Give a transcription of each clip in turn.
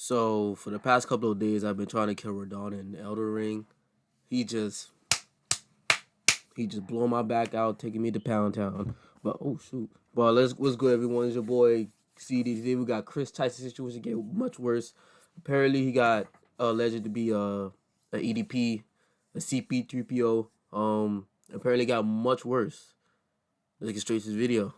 So for the past couple of days, I've been trying to kill Radon in Elder Ring. He just blowing my back out, taking me to Pound Town. But oh shoot! But what's good, everyone? It's your boy CD. Today we got Kris. Tyson situation get much worse. Apparently he got alleged to be a EDP, a CP3PO. Apparently got much worse. Let's get straight to this video.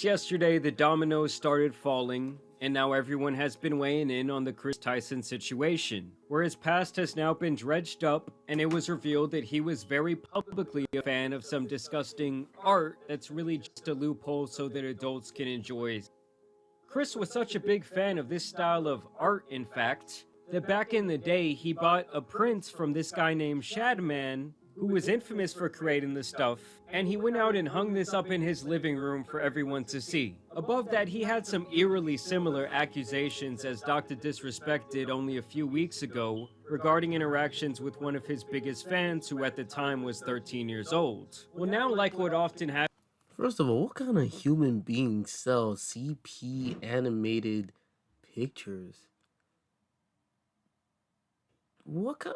Yesterday, the dominoes started falling, and now everyone has been weighing in on the Kris Tyson situation, where his past has now been dredged up, and it was revealed that he was very publicly a fan of some disgusting art that's really just a loophole so that adults can enjoy. Kris was such a big fan of this style of art, in fact, that back in the day he bought a print from this guy named Shadman, who was infamous for creating this stuff, and he went out and hung this up in his living room for everyone to see. Above that, he had some eerily similar accusations as Dr. Disrespect did only a few weeks ago regarding interactions with one of his biggest fans who at the time was 13 years old. Well, now, like what often happens, First of all, what kind of human being sells CP animated pictures? What kind?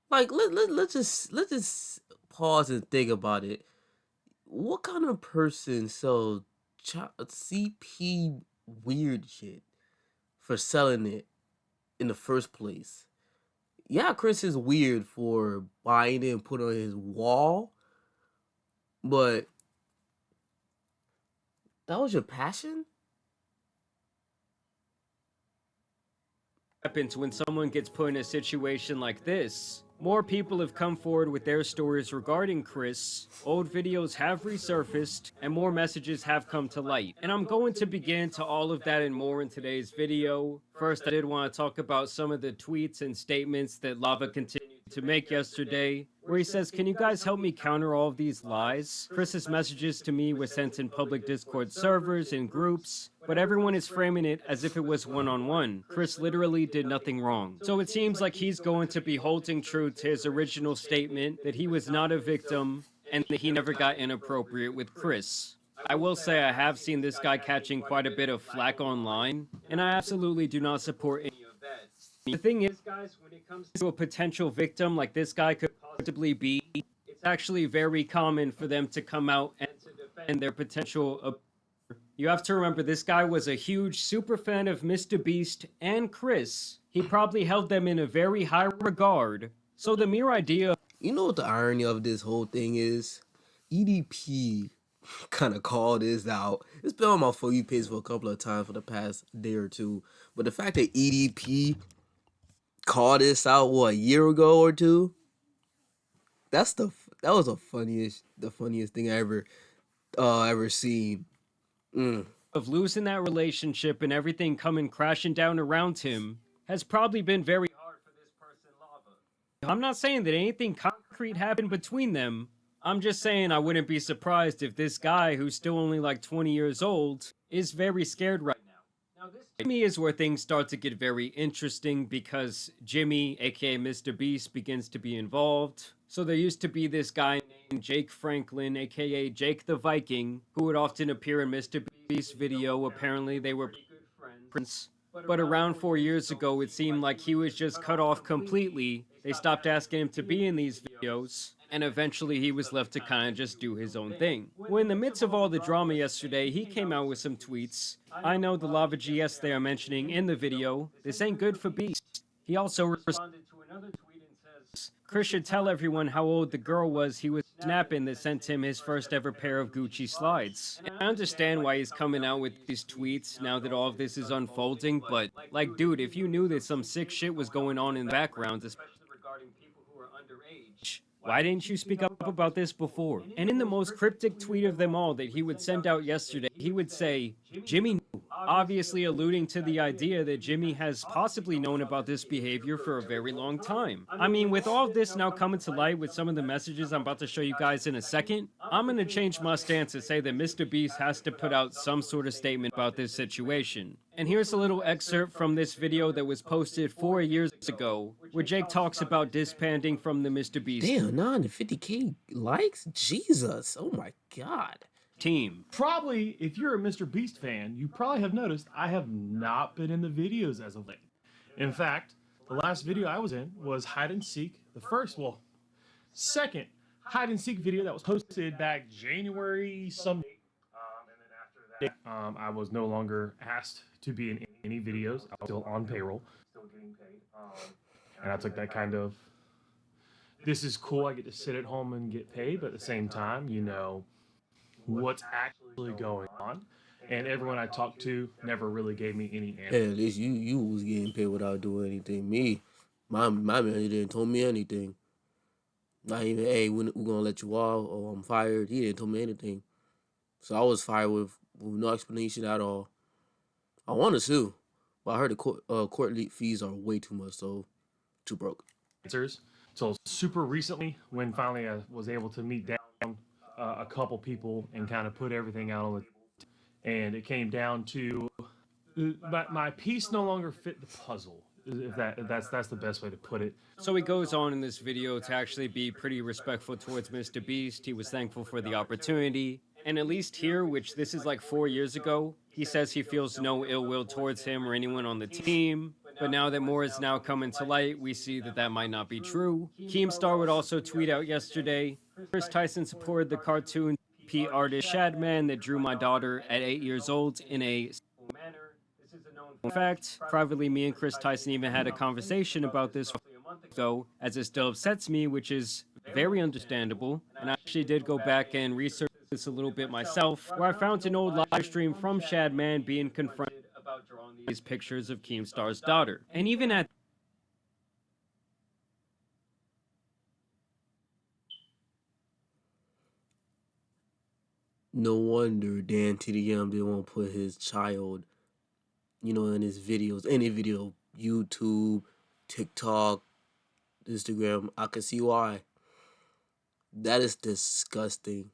Like let's just pause and think about it. What kind of person sells CP weird shit for selling it in the first place? Yeah, Kris is weird for buying it and putting it on his wall, but that was your passion? when someone gets put in a situation like this. More people have come forward with their stories regarding Kris, old videos have resurfaced, and more messages have come to light. And I'm going to begin to all of that and more in today's video. First, I did want to talk about some of the tweets and statements that Lava continued to make yesterday, where he says, "Can you guys help me counter all of these lies?" Kris's messages to me were sent in public Discord servers and groups, but everyone is framing it as if it was one-on-one. Kris literally did nothing wrong. So it seems like he's going to be holding true to his original statement that he was not a victim and that he never got inappropriate with Kris. I will say I have seen this guy catching quite a bit of flack online, and I absolutely do not support any of that. The thing is, guys, when it comes to a potential victim like this guy could possibly be, it's actually very common for them to come out and to defend their potential. You have to remember, this guy was a huge super fan of MrBeast and Kris. He probably held them in a very high regard. So the mere idea. You know what the irony of this whole thing is? EDP kind of called this out. It's been on my For You page for a couple of times for the past day or two. But the fact that EDP called this out, what, a year ago or two? That was the funniest thing I ever seen. Of losing that relationship and everything coming crashing down around him has probably been very hard for this person, Lava. I'm not saying that anything concrete happened between them. I'm just saying I wouldn't be surprised if this guy, who's still only like 20 years old, is very scared right now. Now, this to me is where things start to get very interesting, because Jimmy, aka MrBeast, begins to be involved. So there used to be this guy named Jake Franklin, aka Jake the Viking, who would often appear in MrBeast's video. Apparently they were pretty good friends. But around 4 years ago, it seemed like he was just cut off completely. They stopped asking him to be in these videos, and eventually he was left to kind of just do his own thing. Well, in the midst of all the drama yesterday, he came out with some tweets. I know the Lava GS they are mentioning in the video. This ain't good for Beast. He also responded to another tweet and says, Kris should tell everyone how old the girl was he was snapping that sent him his first ever pair of Gucci slides. And I understand why he's coming out with these tweets now that all of this is unfolding, but like, dude, if you knew that some sick shit was going on in the background, especially regarding people who are underage, why didn't you speak up about this before? And in the most cryptic tweet of them all that he would send out yesterday, he would say, Jimmy knew, obviously alluding to the idea that Jimmy has possibly known about this behavior for a very long time. I mean, with all of this now coming to light with some of the messages I'm about to show you guys in a second, I'm going to change my stance to say that MrBeast has to put out some sort of statement about this situation. And here's a little excerpt from this video that was posted 4 years ago, where Jake talks about disbanding from the MrBeast. Damn, 950K likes? Jesus. Oh my god. team. Probably, if you're a MrBeast fan, you probably have noticed I have not been in the videos as of late. In fact, the last video I was in was hide and seek, second hide and seek video that was posted back January some. And then after that, I was no longer asked to be in any videos. I was still on payroll, still getting paid, and I took that kind of. This is cool. I get to sit at home and get paid, but at the same time, you know what's actually going on. And everyone I talked to never really gave me any answers. Hey, at least you was getting paid without doing anything. Me, my manager didn't tell me anything. Not even, hey, we're gonna let you off or I'm fired. He didn't tell me anything. So I was fired with no explanation at all. I want to sue, but I heard the court fees are way too much, so too broke. Answers. So super recently, when finally I was able to meet down a couple people and kind of put everything out on the and it came down to my piece no longer fit the puzzle. If that's the best way to put it. So he goes on in this video to actually be pretty respectful towards MrBeast. He was thankful for the opportunity. And at least here, which this is like 4 years ago, he says he feels no ill will towards him or anyone on the team. But now that more is now coming to light, we see that that might not be true. Keemstar would also tweet out yesterday, Kris Tyson supported the cartoon P artist Shadman that drew my daughter at 8 years old in a manner. In fact, privately, me and Kris Tyson even had a conversation about this roughly a month ago, as it still upsets me, which is very understandable. And I actually did go back and research this a little bit myself, where I found an old live stream from Shadman being confronted about drawing these pictures of Keemstar's daughter. And even at No wonder Dan TDM didn't want to put his child, in his videos, any video, YouTube, TikTok, Instagram. I can see why. That is disgusting.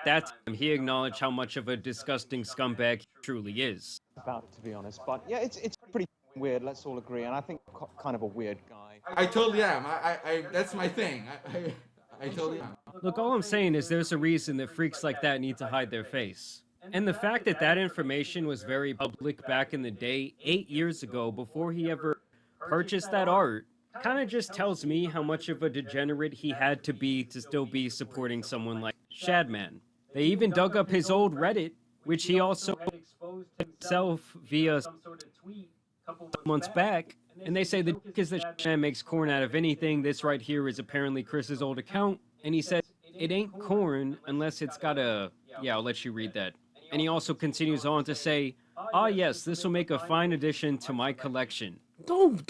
that time, he acknowledged how much of a disgusting scumbag he truly is. About, to be honest, but yeah, it's pretty weird. Let's all agree, and I think kind of a weird guy. I totally am. I that's my thing. I totally am. Look, all I'm saying is there's a reason that freaks like that need to hide their face. And the fact that that information was very public back in the day, 8 years ago, before he ever purchased that art, kind of just tells me how much of a degenerate he had to be to still be supporting someone like Shadman. They even dug up his old Reddit, which he also exposed himself via some sort of tweet a couple months back. And they say the joke is that Shadman makes corn out of anything. This right here is apparently Chris's old account. And he said, it ain't corn unless it's got a... Yeah, I'll let you read that. And he also continues on to say, ah yes, this will make a fine addition to my collection. Don't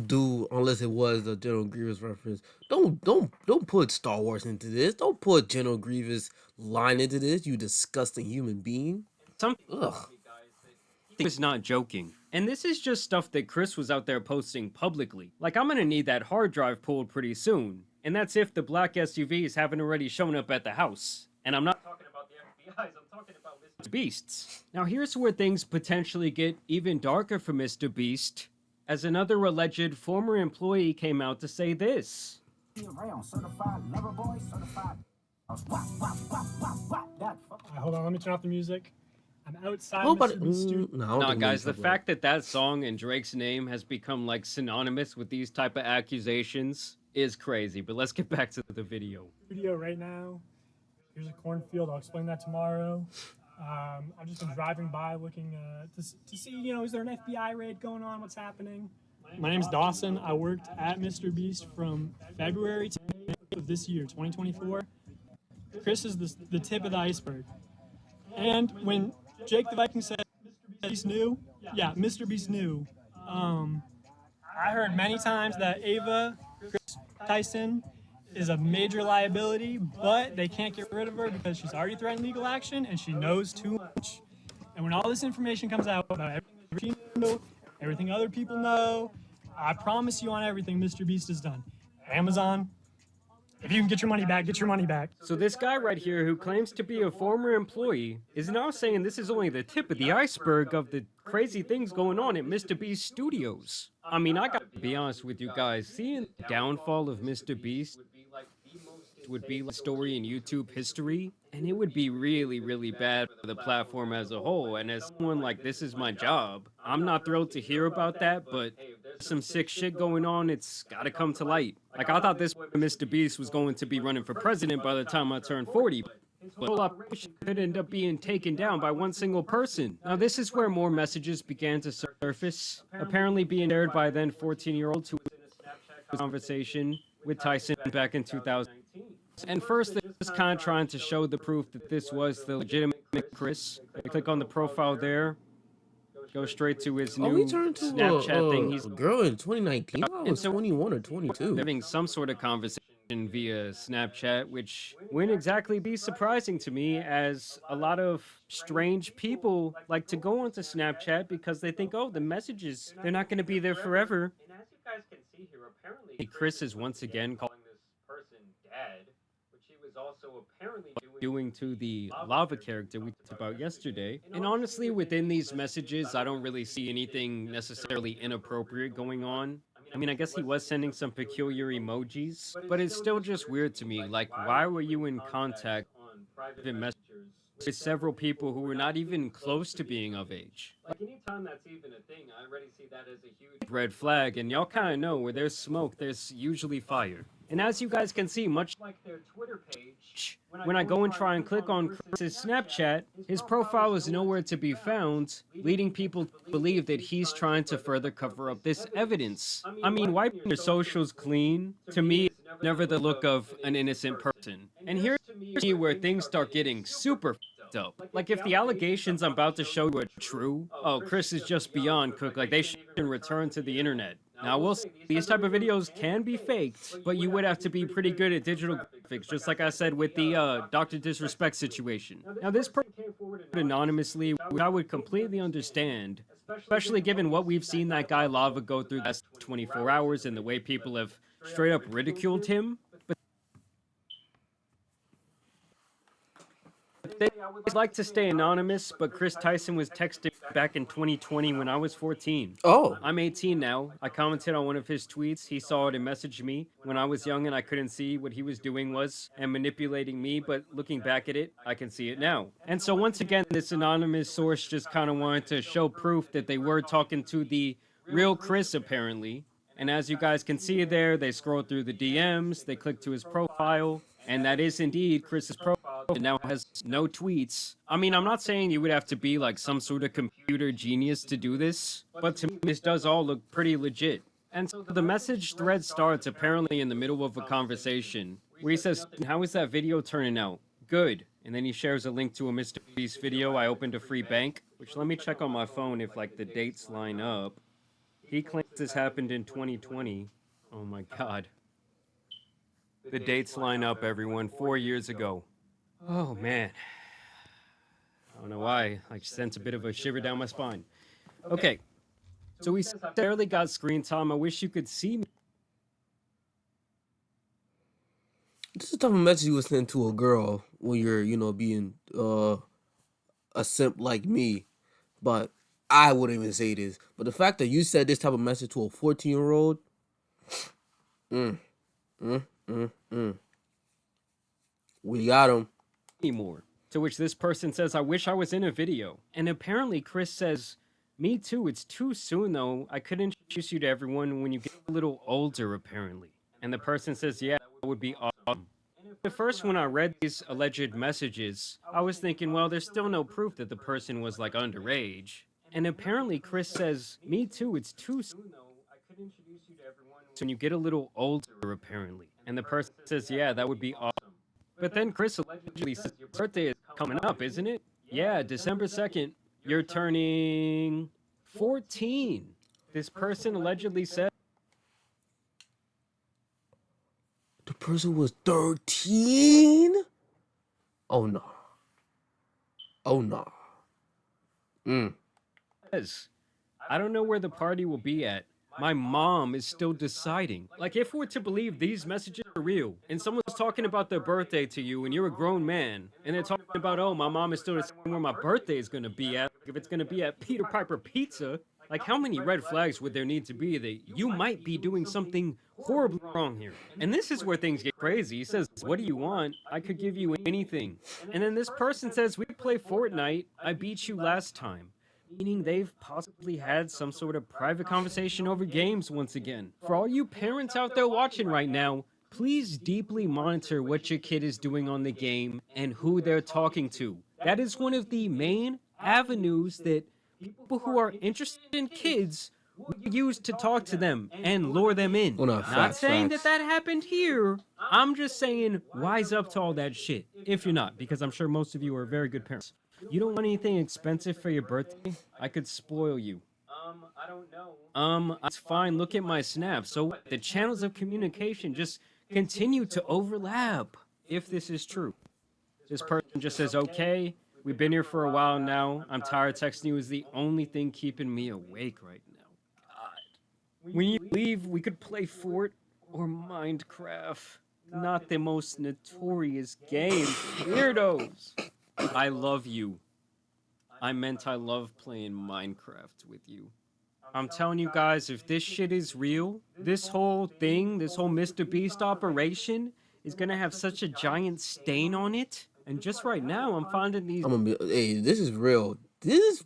do unless it was a General Grievous reference. Don't put Star Wars into this. Don't put General Grievous line into this, you disgusting human being. Ugh. He was not joking. And this is just stuff that Kris was out there posting publicly. Like, I'm gonna need that hard drive pulled pretty soon. And that's if the black SUVs haven't already shown up at the house. And I'm not talking about the FBI's, I'm talking about MrBeast's. Now here's where things potentially get even darker for MrBeast, as another alleged former employee came out to say this. Hold on, let me turn off the music. I'm outside Nobody, Mr. Beast studio. No, guys, the fact that that song and Drake's name has become like synonymous with these type of accusations is crazy. But let's get back to the video. Video right now. Here's a cornfield. I'll explain that tomorrow. I've just been driving by looking to see, is there an FBI raid going on? What's happening? My name's Dawson. I worked at MrBeast from February to May of this year, 2024. Kris is the tip of the iceberg. And when Jake the Viking said MrBeast knew, yeah, MrBeast knew. I heard many times that Ava, Kris Tyson, is a major liability, but they can't get rid of her because she's already threatened legal action and she knows too much. And when all this information comes out about everything she knows, everything other people know, I promise you on everything MrBeast has done. Amazon, If you can get your money back, get your money back. So this guy right here who claims to be a former employee is now saying this is only the tip of the iceberg of the crazy things going on at MrBeast Studios. I mean, I gotta be honest with you guys, seeing the downfall of MrBeast would be like story in YouTube history, and it would be really, really bad for the platform as a whole. And as someone like this is my job, I'm not thrilled to hear about that, but hey, if there's some sick shit going on, it's gotta come to light. Like, I thought this MrBeast was going to be running for president by the time I turned 40, but whole operation could end up being taken down by one single person. Now, this is where more messages began to surface, apparently being shared by then 14-year-olds who was in a Snapchat conversation with Tyson back in 2019. And first, they're just kind of trying to show the proof that this was the legitimate Kris. They click on the profile there, go straight to his new he turned to Snapchat thing. He's a girl in 2019. I was 21 or 22. having some sort of conversation via Snapchat, which wouldn't exactly be surprising to me, as a lot of strange people like to go onto Snapchat because they think, oh, the messages, they're not going to be there forever. And as you guys can see here, apparently Kris is once again calling this person dad, which he was also apparently doing to the lava character we talked about yesterday. And honestly, within these messages, I don't really see anything necessarily inappropriate going on. I mean, I guess he was sending some peculiar emojis, but it's still just weird to me. Like, why were you in contact on private messages with several people who were not even close to being of age? Like, anytime that's even a thing, I already see that as a huge red flag, and y'all kind of know where there's smoke, there's usually fire. And as you guys can see, much like their Twitter page, when I go and try and click on Kris's Snapchat, his profile is nowhere to be found, leading people to believe that he's trying to further cover up this evidence. I mean, wiping your socials clean, to me, is never the look of an innocent person. And here's to me where things start getting super fucked up. Like, if the allegations I'm about to show you are true, oh, Kris is just beyond cooked. Like, they shouldn't return to the internet. Now, we'll see, these type of videos can be faked, but you would have to be pretty good at digital graphics, just like I said with the Dr. Disrespect situation. Now, this person came forward anonymously, which I would completely understand, especially given what we've seen that guy Lava go through the last 24 hours and the way people have straight up ridiculed him. But they would like to stay anonymous, but Kris Tyson was texting back in 2020 when I was 14. Oh. I'm 18 now. I commented on one of his tweets. He saw it and messaged me when I was young and I couldn't see what he was doing was and manipulating me, but looking back at it, I can see it now. And so once again, this anonymous source just kind of wanted to show proof that they were talking to the real Kris, apparently. And as you guys can see there, they scroll through the DMs, they click to his profile, and that is indeed Kris's profile. It now has no tweets. I mean, I'm not saying you would have to be like some sort of computer genius to do this, but to me, this does all look pretty legit. And so the message thread starts apparently in the middle of a conversation where he says, "How is that video turning out? Good." And then he shares a link to a MrBeast video. I opened a free bank, which let me check on my phone if like the dates line up. He claims this happened in 2020. Oh my God. The dates line up, everyone, 4 years ago. Oh, man. I don't know why. I sent a bit of a shiver down my spine. Okay. So we barely got screen time. I wish you could see me. This is the type of message you would send to a girl when you're, being a simp like me. But I wouldn't even say this. But the fact that you said this type of message to a 14-year-old, we got him. Anymore. To which this person says, "I wish I was in a video." And apparently Kris says, "Me too, it's too soon though. I could introduce you to everyone when you get a little older, apparently." And the person says, "Yeah, that would be awesome." At first, when I read these alleged messages, I was thinking, well, there's still no proof that the person was like underage. And apparently Kris says, "Me too, it's too soon though. I could introduce you to everyone when you get a little older, apparently." And the person says, "Yeah, that would be awesome." But then Kris allegedly says, "Your birthday is coming up, isn't it?" "Yeah, December 2nd. You're turning 14. This person allegedly said. The person was 13? Oh, no. Oh, no. "I don't know where the party will be at. my mom is still deciding. Like, if we're to believe these messages are real, and someone's talking about their birthday to you, and you're a grown man, and they're talking about, oh, my mom is still deciding where my birthday is gonna be at, if it's gonna be at Peter Piper Pizza, like, how many red flags would there need to be that you might be doing something horribly wrong here? And this is where things get crazy. He says, what do you want? I could give you anything. And then this person says, we play Fortnite. I beat you last time. Meaning they've possibly had some sort of private conversation over games once again. For all you parents out there watching right now, please deeply monitor what your kid is doing on the game and who they're talking to. That is one of the main avenues that people who are interested in kids will use to talk to them and lure them in. Well, no, Not facts, saying facts. that happened here. I'm just saying wise up to all that shit. If you're not, because I'm sure most of you are very good parents. You don't want anything expensive for your birthday? I could spoil you. I don't know. It's fine. Look at my snap. So what? The channels of communication just continue to overlap. If this is true. This person just says, okay, we've been here for a while now. I'm tired. Texting you is the only thing keeping me awake right now. God. When you leave, we could play Fort or Minecraft. Not the most notorious games. Weirdos. I love you. I meant I love playing Minecraft with you. I'm telling you guys, if this shit is real, this whole thing, this whole MrBeast operation is gonna have such a giant stain on it. And just right now, I'm finding these. I'm gonna be. Hey, this is real. This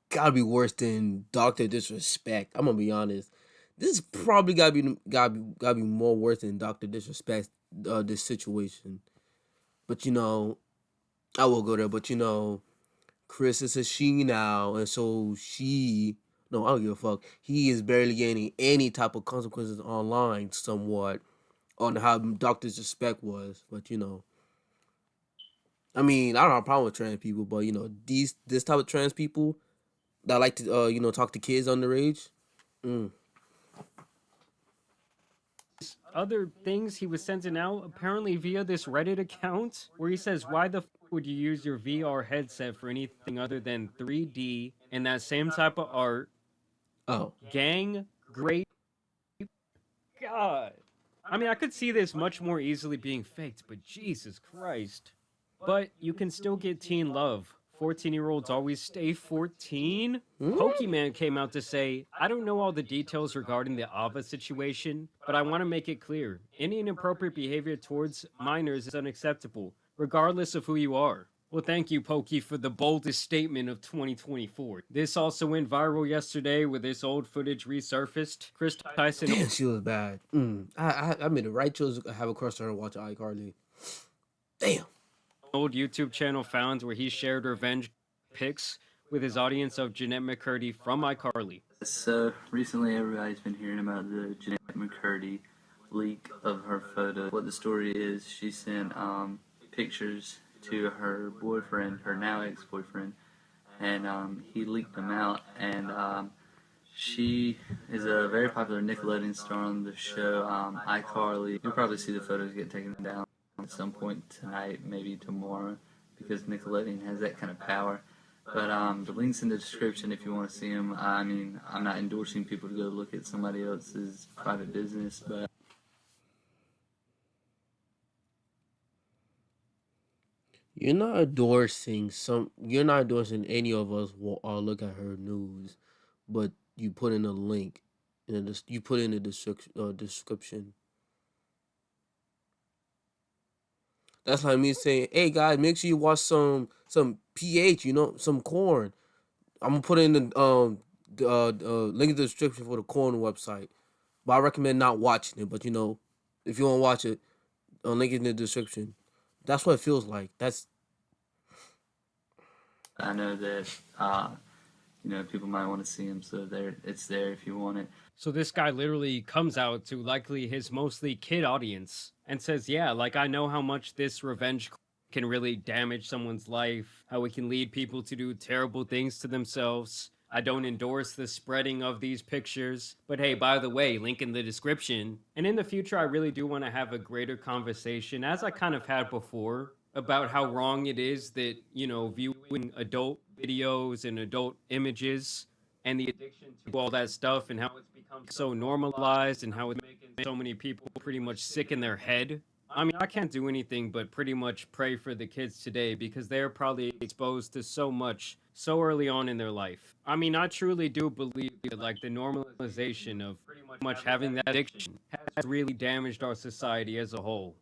gotta be worse than Doctor Disrespect. I'm gonna be honest. This probably gotta be more worse than Doctor Disrespect. This situation. But you know, I will go there. But you know, Kris is a she now, and so she. No, I don't give a fuck. He is barely getting any type of consequences online, somewhat, on how Doctor Disrespect was. But you know, I mean, I don't have a problem with trans people, but you know, this type of trans people that like to you know, talk to kids underage. Other things he was sending out, apparently via this Reddit account, where he says, why the would you use your VR headset for anything other than 3D and that same type of art? Oh, Gang, great. God. I mean, I could see this much more easily being faked, but Jesus Christ. But you can still get teen love. 14-year-olds always stay 14. Pokemon came out to say, I don't know all the details regarding the Ava situation, but I want to make it clear. Any inappropriate behavior towards minors is unacceptable, regardless of who you are. Well, thank you, Pokey, for the boldest statement of 2024. This also went viral yesterday with this old footage resurfaced. Kris Tyson... damn, she was bad. I made the right choice to have a crush on her and watch iCarly. Damn. Old YouTube channel found where he shared revenge pics with his audience of Jeanette McCurdy from iCarly. So recently everybody's been hearing about the Jeanette McCurdy leak of her photo. What the story is, she sent pictures to her boyfriend, her now ex-boyfriend, and he leaked them out, and she is a very popular Nickelodeon star on the show iCarly. You'll probably see the photos get taken down at some point tonight, maybe tomorrow, because Nickelodeon has that kind of power. But the link's in the description if you want to see them. I mean, I'm not endorsing people to go look at somebody else's private business, but You're not endorsing any of us will look at her news, but you put in a link, and you put in the description. That's like me saying, "Hey guys, make sure you watch some PH, you know, some corn." I'm gonna put in the link in the description for the corn website, but I recommend not watching it. But you know, if you want to watch it, link in the description. That's what it feels like. That's. I know that you know, people might want to see them, so it's there if you want it. So this guy literally comes out to likely his mostly kid audience and says, yeah, like, I know how much this revenge can really damage someone's life, how it can lead people to do terrible things to themselves. I don't endorse the spreading of these pictures, but hey, by the way, link in the description. And in the future, I really do want to have a greater conversation, as I kind of had before, about how wrong it is that, you know, viewing adult videos and adult images and the addiction to all that stuff and how it's become so normalized and how it's making so many people pretty much sick in their head. I mean, I can't do anything but pretty much pray for the kids today because they're probably exposed to so much so early on in their life. I mean, I truly do believe that like the normalization of pretty much having that addiction has really damaged our society as a whole.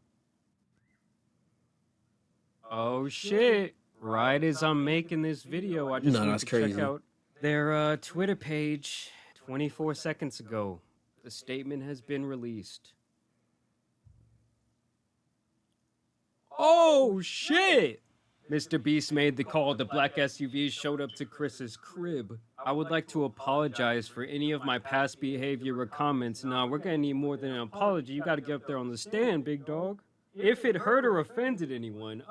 Oh shit. Right as I'm making this video, I just No, need that's to check crazy. out their Twitter page 24 seconds ago. The statement has been released. Oh shit! MrBeast made the call. The black SUV showed up to Kris's crib. I would like to apologize for any of my past behavior or comments. Nah, we're gonna need more than an apology. You gotta get up there on the stand, big dog. If it hurt or offended anyone,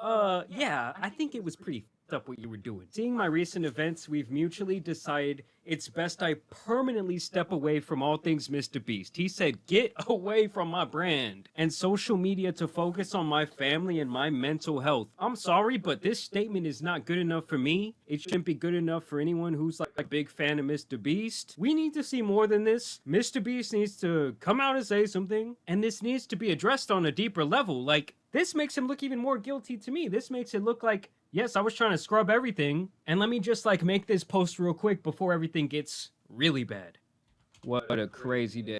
yeah, I think it was pretty f***ed up what you were doing. Seeing my recent events, we've mutually decided it's best I permanently step away from all things MrBeast. He said, get away from my brand and social media to focus on my family and my mental health. I'm sorry, but this statement is not good enough for me. It shouldn't be good enough for anyone who's like a big fan of MrBeast. We need to see more than this. MrBeast needs to come out and say something, and this needs to be addressed on a deeper level. Like, this makes him look even more guilty to me. This makes it look like, yes, I was trying to scrub everything, and let me just like make this post real quick before everything gets really bad. What a crazy day.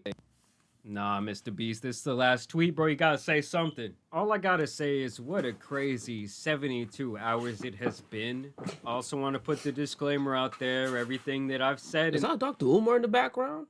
Nah, MrBeast, this is the last tweet, bro. You gotta say something. All I gotta say is what a crazy 72 hours it has been. I also want to put the disclaimer out there. Everything that I've said Is that Dr. Umar in the background?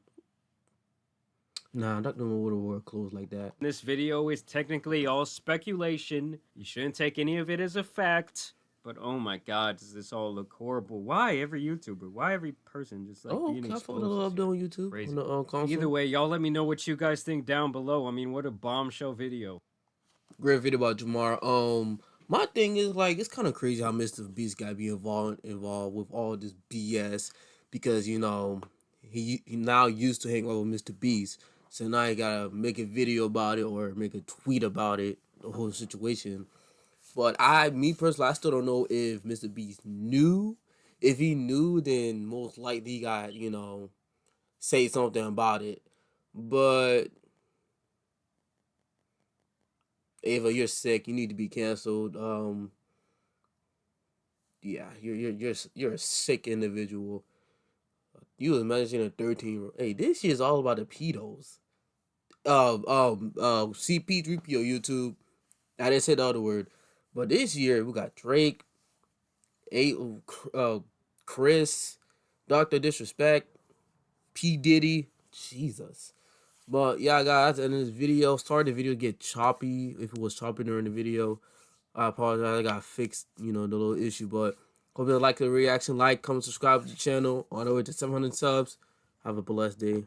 Nah, Dr. Umar would have wore clothes like that. this video is technically all speculation. You shouldn't take any of it as a fact. But oh my god, does this all look horrible? Why every YouTuber? Why every person just like being I exposed? follow up on YouTube Crazy. on the console. Either way, y'all let me know what you guys think down below. I mean, what a bombshell video. Great video about Jamar. My thing is like it's kind of crazy how MrBeast got to be involved with all this BS because you know he now used to hang out with MrBeast, so now he gotta make a video about it or make a tweet about it, the whole situation. But me personally, I still don't know if MrBeast knew. If he knew, then most likely he got say something about it. But Ava, you're sick. You need to be canceled. Yeah, you're a sick individual. You was managing a 13-year-old. Hey, this shit is all about the pedos. CP3PO YouTube. I didn't say the other word, but this year we got Drake, Kris, Dr. Disrespect, P Diddy. Jesus. But yeah, guys, in this video, sorry the video get choppy. If it was choppy during the video, I apologize. I got fixed, the little issue. But hope you like the reaction. Like, comment, subscribe to the channel. On the way to 700 subs. Have a blessed day.